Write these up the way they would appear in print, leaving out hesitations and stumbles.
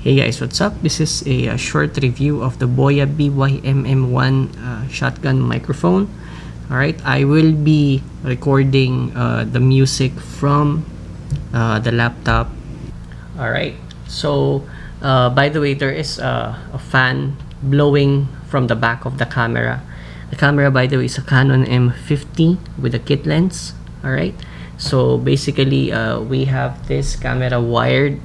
Hey guys, what's up? This is a short review of the Boya BYMM1 shotgun microphone. Alright, I will be recording the music from the laptop. Alright, so by the way, there is a fan blowing from the back of the camera. The camera, by the way, is a Canon M50 with a kit lens. Alright, so basically we have this camera wired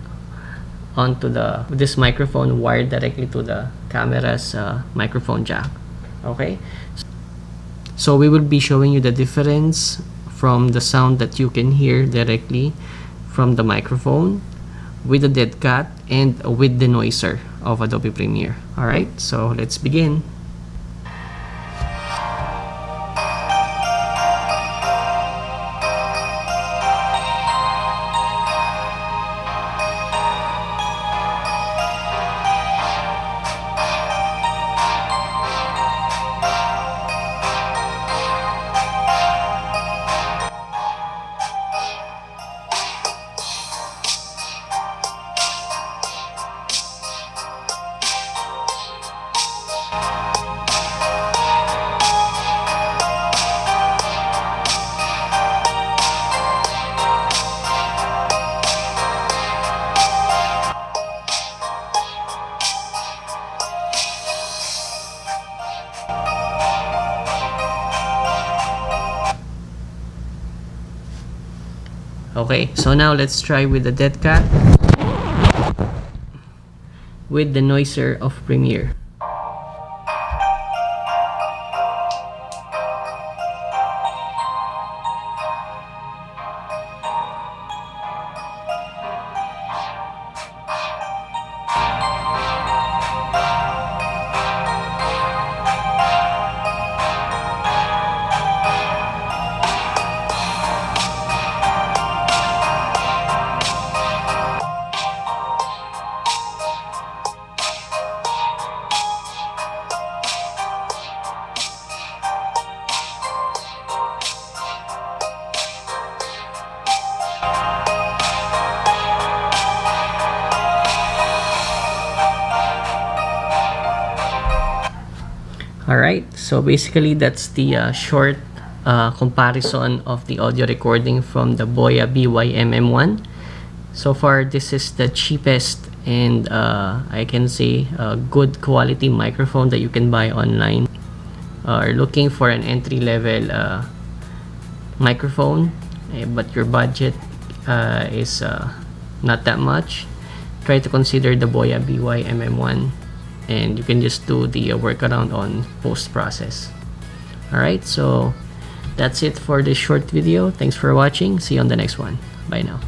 onto this microphone, wired directly to the camera's microphone jack. Okay, so we will be showing you the difference from the sound that you can hear directly from the microphone with the dead cat and with the noiser of Adobe Premiere. Alright, so let's begin. Okay, so now let's try with the dead cat with the noiser of Premiere. Alright, so basically that's the short comparison of the audio recording from the Boya BYMM1. So far, this is the cheapest and I can say good quality microphone that you can buy online. Or looking for an entry-level microphone, but your budget is not that much, try to consider the Boya BYMM1. And you can just do the workaround on post-process. Alright, so that's it for this short video. Thanks for watching. See you on the next one. Bye now.